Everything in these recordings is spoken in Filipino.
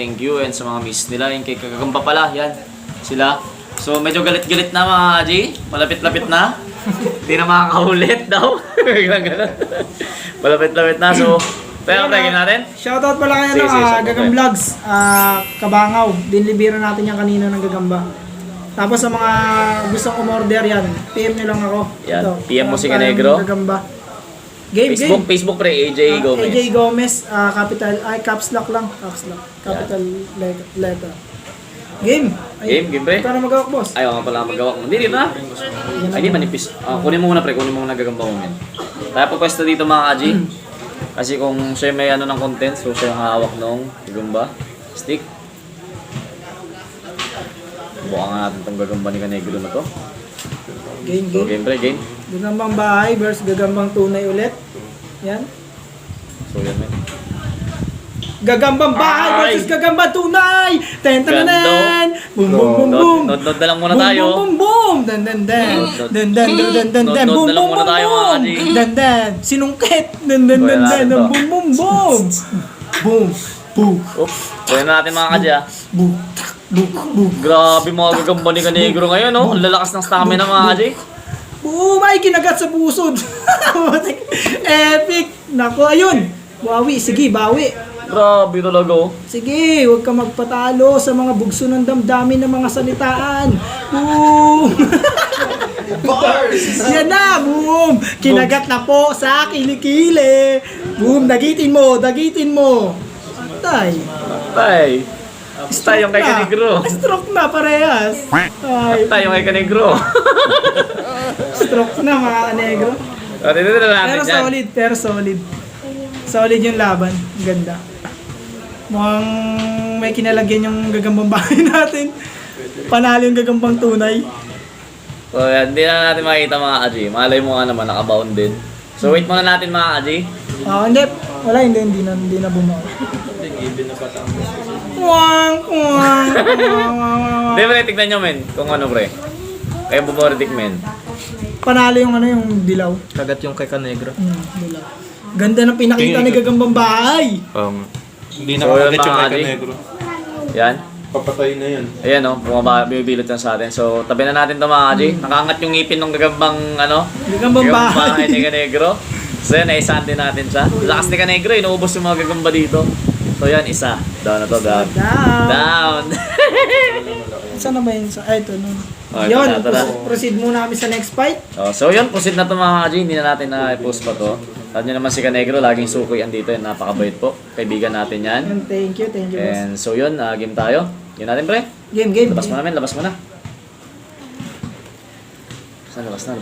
Thank you and sa mga miss nila, yung kay Kagamba pala, yan, sila. So medyo galit-galit na mga Aji, malapit-lapit na. Hindi na makakaulit daw. Malapit-lapit na, so tayo ang natin. Shoutout pala kayo ng Gagam Vlogs, Kabangaw. Dinlibira natin yan kanina ng Gagamba. Tapos sa mga gustong umorder yan, PM nyo lang ako. Yan, Ito, PM mo si Canegro. Gagamba. Game. Facebook pre, AJ Gomez. AJ Gomez, caps lock lang. Caps lock. Capital letter. Game. Game pre. Ikaw na magawak, boss. Ayaw nga pala magawak mo. Hindi, dito na. Ay, di manipis. Kunin mo muna pre, kunin mo muna Gagamba mo men. Tayo po pwesto dito mga Aji. Kasi kung siya may ano ng content, so siya yung hawak ng Gagamba. Stick. Buka nga natin itong Gagamba ni Canegro na to. Game. So game pre, game. Gagambang bahay versus Gagambang tunay ulit. Yan. So yan men. Gagambang bahay versus Gagambang tunay! Ten ten ten! Boom boom boom boom! Nod na lang muna tayo. Boom boom boom! Dan dan dan! Dan dan dan dan dan! Boom Nod na lang boom muna boom tayo, mga boom! Aji. Dan dan! Sinungkit! Dan dan dan dan! Boom boom boom! Boom! Boom! Oops. Kaya na natin mga kadya. Boom! Boom! Boom! Grabe mga Gagamba ni Canegro ngayon, no? Ang lalakas ng stamina mga kadya. Boom! Ay, kinagat sa pusod! Epic! Nako, ayun! Bawi, sige, bawi! Grabe talaga, oh. Sige, huwag ka magpatalo sa mga bugso ng damdamin ng mga salitaan. Boom! Yan na, boom! Kinagat na po sa kilikili. Boom, dagitin mo, dagitin mo. Tay. Tay. Tay yung kay Canegro. Stroke na, parehas. Ay, Tay yung kay Canegro. stroke na, mga kanegro. Dito na natin Pero dyan. solid, pero solid. Solid yung laban. Ganda. Mukhang may kinalagyan yung Gagambang bahay natin. Panalo yung Gagambang tunay. So yan, hindi na natin makita mga Aji. Malay mo nga naman, nakabound din. So wait muna natin mga Aji. Hindi. Wala, hindi na bumawa. Kuwang. Hindi, pre, tignan nyo men. Kung ano pre. Kaya bumoritik men. Panalo yung yung dilaw. Kagat yung kay Canegro. Dilaw. Ganda ng pinakita ni Gagambang bahay. Hindi So, na kagat yun, yung mga kay Adi. Canegro. Yan. Papatay na yan. Ayan o, bumibilot yan sa atin. So tabi na natin ito mga Aji. Nakangat yung ngipin ng Gagambang Gagambang bahay. ni Canegro. So yan, naisahan din natin siya. Lakas ni Canegro, inuubos yung mga Gagamba dito. So yan, isa. Down na to, down. Down. Saan na ba yun? Ito nun. Okay, Yun, tara. proceed muna kami sa next fight. So yun, proceed na to mga Aji. Hindi na natin na-post pa to. Alam nyo naman si Canegro, laging sukoy andito. Yan, napakabait po. Kaibigan natin yan. Yun, thank you boss. And so yun, game tayo. Yun natin pre. Game. Labas mo namin, labas mo na. Labas na.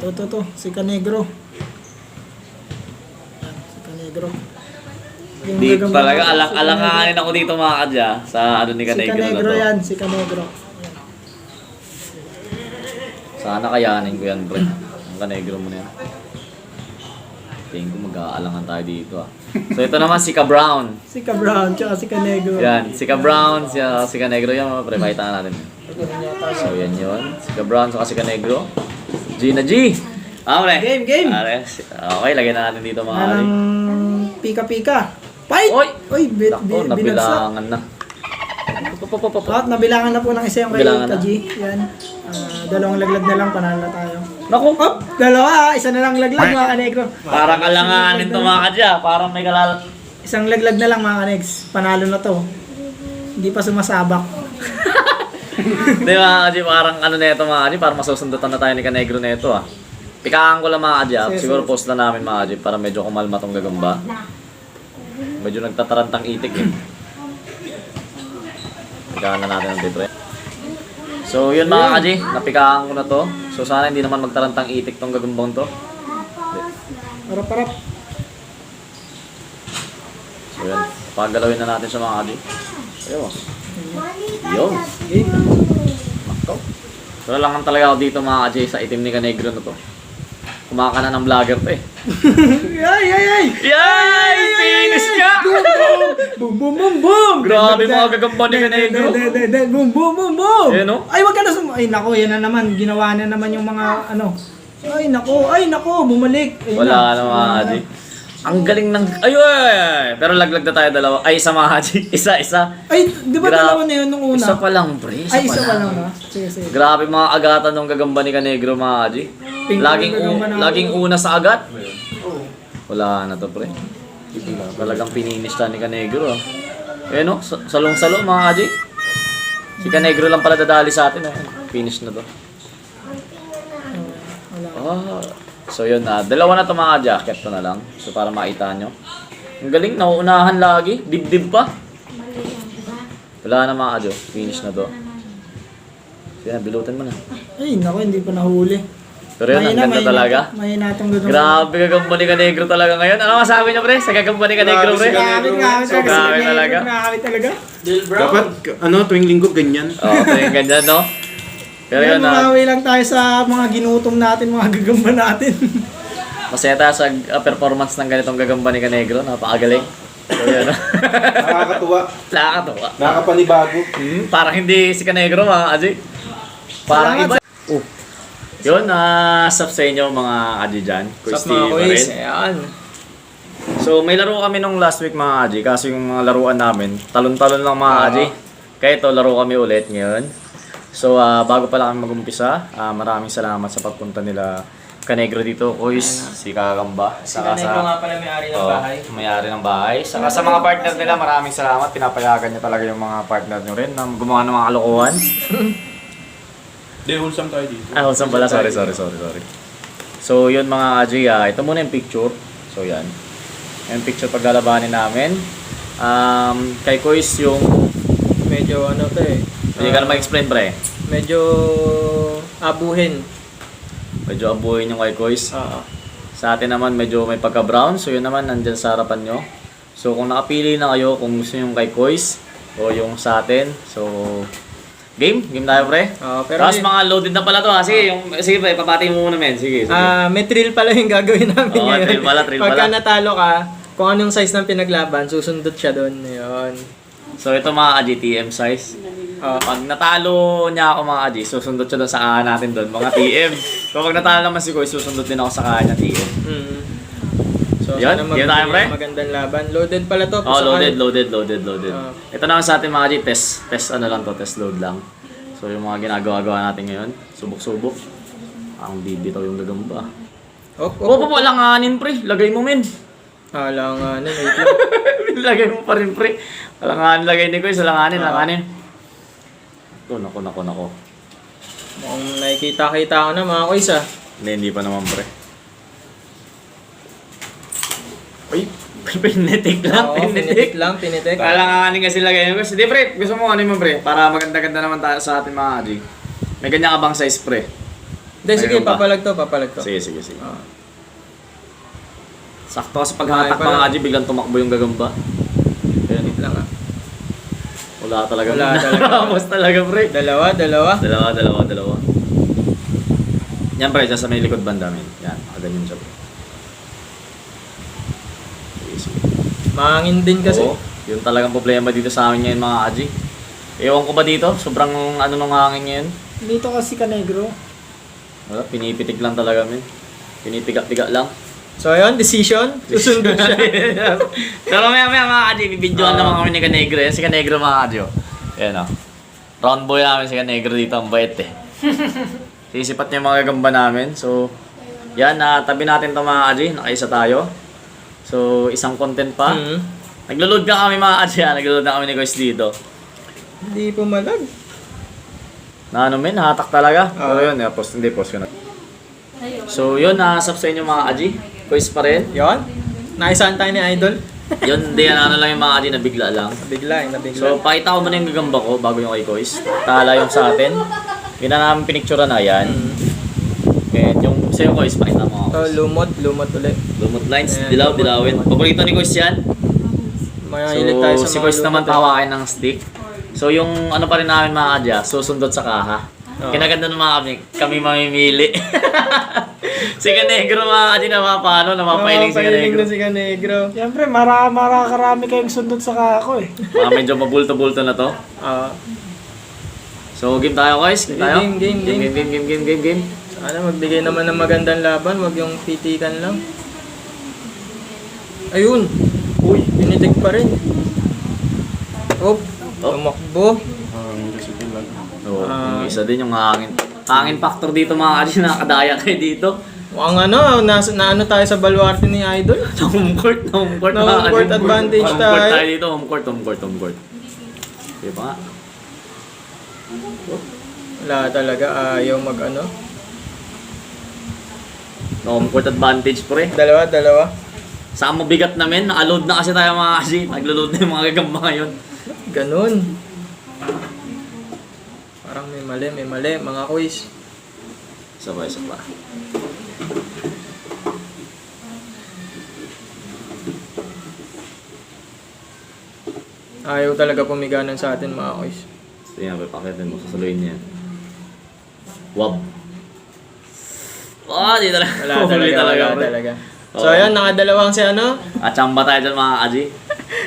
Ito. Si Canegro. Yan, si Canegro. Yung Di Gagambang talaga, bahay, si alanganin ako dito mga kadya sa ano ni Si Canegro na Canegro to. yan, si Canegro. Sana kayanin ko yan pre. Ang Canegro mo na yan. Tingin ko mag-aalangan tayo dito ah. So ito naman si Ka Brown. Si Ka Brown, tsaka si Canegro. Yan, si Ka Brown, si Canegro yan mga pre, makita na natin. So yan yun, si Ka Brown saka si Canegro. G na G! Pre. Game. Okay, lagyan na natin dito mga ari. Anong pika-pika. Fight! Oy! Binagsak. Nabilangan na. At nabilangan na po ng isa yung kay Nabilangan na. Kaji. Yan. Dalawang laglag na lang, panalo na tayo. Naku! Up! Dalawa! Isa na lang laglag mga kanegro. Parang alanganin to mga kadya. Parang may kalalat. Isang laglag na lang mga kanegs. Panalo na to. Hindi pa sumasabak. Di ba kadya, parang ano na ito mga kadya. Parang masusundutan na tayo ni Canegro na ito ah. Pikahan ko lang mga kadya. Siguro post na namin mga kadya para medyo kumalma tong Gagamba. Medyo nagtatarantang itik eh. Pikahan na natin ang titre. So yun mga kadya, napikahan ko na to. So sana hindi naman magtarantang itik tong Gagambang to. Harap-harap. So yun, pagalawin na natin sa mga kadya. Ayun. Yun. Game. Makaw. So lang talaga ako dito mga kadya sa itim ni Canegro na to. Kumakana ng vlogger to eh. Ay! Yay! Finish niya! Boom! Grabe mga Gagamba ni Canegro. Boom! Ayan, no? Ay, wag ka na ay, nako, yan na naman. Ginawa na naman yung mga, Ay, nako, bumalik. Ayun Wala na mga kadya. Ang galing ng... Ay! Pero laglag na tayo dalawa. Ay, isa mga haji. Isa. Ay, di ba Gra- dalawa na yun nung una? Isa pa lang, pre. Ay, isa pa lang ha? Sige, sige. Grabe mga agatan ng gagamba ni Kanegro, mga haji. Pink yung gagamba natin. Laging una sa agat. Wala na to, pre. Talagang pininis ta ni Kanegro, ah. Eh, no? Salong-salo, mga haji. Si Kanegro lang pala dadali sa atin, eh. Finish na to. Ah, so yun na. Dalawa na to mga jacket to na lang. So para makita nyo. Ang galing, nauunahan lagi. Dibdib pa. Wala na mga adyo. Finish na to. So yan, bilutan mo na. Ay, naku, hindi pa nahuli. Pero yun, ang ganda talaga. Mahina itong gagamba. Grabe gagamba ni Kanegro talaga ngayon. Ano masabi nyo, pre? Sa gagamba ni Kanegro, pre? Grabe talaga. Grabe talaga. Dapat, tuwing linggo ganyan. Oo, ito yung ganyan, no? Pero Pero yun, mahawi lang tayo sa mga ginutom natin, mga gagamba natin. masaya tayo sa performance ng ganitong gagamba ni Kanegro. Napakagaling. So yun, Nakakatuwa. nakakatawa. Nakakapanibago. Parang hindi si Kanegro, mga Aji. Parang iba. Yun, sub sa inyo mga Aji dyan. Sa mga quiz. Ayan. So, may laro kami nung last week mga Aji. Kasi yung mga laruan namin, talon-talon lang mga Aji. Kaya ito, laro kami ulit ngayon. So, bago pala kami mag-umpisa, maraming salamat sa pagpunta nila Kanegro dito, Kuis, si Kakamba. Si Kanegro nga pala may-ari ng bahay. May-ari ng bahay. Saka sa mga partner nila, maraming salamat. Pinapayagan niya talaga yung mga partner nyo rin na gumawa ng mga kalokohan. Hindi, wholesome tayo dito. Wholesome pala. Sorry. So, yun mga Aji, ito muna yung picture. So, yan. Yung picture paglalabanin namin. Kay Kuis yung... Medyo ano to eh. Hindi ka na mag-explain, pre. Medyo abuhin. Medyo abuhin yung kay Kuis. Oo. Sa atin naman, medyo may pagka-brown. So, yun naman, nandyan sa harapan nyo. So, kung nakapili na kayo, kung gusto nyo yung kay Kuis o yung sa atin. So, game tayo, pre. Pero Tapos mga loaded na pala to, ha. Sige, pre, papati mo muna, men. Sige. may thrill pala yung gagawin namin Oo, ngayon. thrill Pagka pala. natalo ka, kung anong size ng pinaglaban, susundot siya doon. Yun. So, ito mga AGTM size. Pag natalo niya ako mga Aji, susundot siya doon sa kahan natin doon, mga TM. So, pag natalo naman si Kuy, susundot din ako sa kahan niya, TM. So, Yan, sana yan tayo, pre. magandang laban. Loaded pala to. Loaded. Ito naman sa atin mga Aji, test ano lang to, test load lang. So, yung mga ginagawa natin ngayon, subok-subok. Ang bibitaw yung gagamba. Alanganin, pre. Lagay mo, men. Alanganin, wait lang. Lagay mo pa rin, pre. Alanganin, lagay ni Kuy. Alanganin. Nako. Mukhang nakikita-kita ko na mga kuys ah. Hindi pa naman, pre. Uy, pinitik lang. Oo, pinitik. Alanganin kasi lagay mo. Hindi, pre. Gusto mo ano mo, pre? Para maganda-ganda naman tayo sa ating mga Aji. May ganyan ka bang size, pre? Hindi, sige, Mayroon ba? papalag to. Sige. Ah. Sakto sa paghatak Ay, pala. mga Aji, biglang tumakbo yung gagamba. Ayan. Wait lang ah. Wala talaga. Wala talaga. Tapos talaga, pre. Dalawa. Dalawa. Yan, pre. Diyan sa may likod banda, men. Yan. Ganyan siya, pre. Sige. Mahangin din kasi. Oo. Yun talagang problema dito sa amin ngayon, mga Aji. Ewan ko ba dito? Sobrang nung hangin ngayon. Dito kasi Kanegro. Wala, pinipitik lang talaga, men. Pinipiga-piga lang. So ayun, decision. Susundot siya. Pero maya mga Aji, bibidyoan naman kami ni Kanegro. Yan si Kanegro, mga Aji. Ayan o. Round boy namin si Kanegro dito. Ang bait eh. Sisipat niya yung mga gagamba namin. So, yan. Tabi natin ito mga Aji. Nakaisa tayo. So, isang content pa. Naglo-load ka kami mga Aji. Naglo-load na kami ni Kuis dito. Hindi pumalag. Na ano men, hatak talaga. Pero yun, post ko na. So, yun. Sub sa inyo mga Aji. Kuis pa rin. Yon. Naisahan tayo ni Idol. Yun, di ano lang yung mga Aji, nabigla lang. Nabigla. So, pakita ko muna yung gagamba ko bago yung kay Kuis. Tala yung sa atin. Yun na namin pinictura na yan. And yung sa'yo Kuis, pakita mo So, ako. lumot ulit. Lumot lines, Ayan, dilawin. Paborito ni Kuis yan. Mahilig tayo sa So, si mga Kuis naman lumot, eh. pahawakin ng stick. So, yung ano pa rin namin mga Adya, susundot sa kaha. Kinaganda ng mga kami mamimili. Si Kanegro mga Adya napapahiling si Kanegro. na si Kanegro. Siyempre, karami kayong sundot sa kako eh. Mga medyo mabulto-bulto na to. So, game tayo guys. Game tayo. Game. Sana magbigay naman ng magandang laban, wag yung pitikan lang. Ayun. Uy, pinitik pa rin. Oh, tumakbo. Kasi lang. Oo, yung isa din yung hangin factor dito mga kaji, nakakadaya kayo dito. Ang ano, naano tayo sa baluarte ni Idol. Home court Na home court advantage home court tayo. tayo dito, home court. Diba nga? Wala talaga, ayaw mag ano. Home court advantage pre. Dalawa. Sa mabigat namin, naka-load na kasi tayo mga kaji. Naglo-load na yung mga gagamba ngayon. Ganun. Parang may mali, mga quiz. Isa pa. Ayaw talaga pumiganan sa atin, mga quiz. Tingnan mo, pakitin mo, sasaluhin niya yan. Wab. Di talaga. Wala pre. talaga. So ayun, nakadalawang si ano, Achamba tayo dyan mga kaji.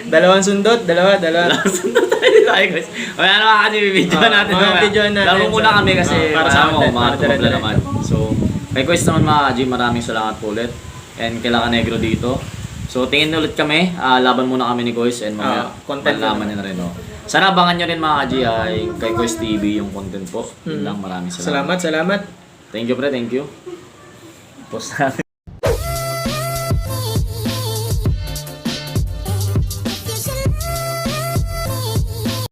dalawang sundot, dalawa. Sunod tayo dito ay guys. Kaya na mga kaji, bibidyoan natin. Bibidyoan natin. Laro muna kami kasi Para para sa sa mo, content, mga para tumabla dire-dire. naman. So, kay Quest naman mga kaji, maraming salamat po ulit. And kay Laka Negro dito. So, tingin ulit kami. Laban muna kami ni Quest and mga content malaman niyo na rin. Sana abangan nyo rin mga kaji ay kay Quest TV yung content po. Yun lang, maraming salamat. Salamat. Thank you pre, thank you. Post natin.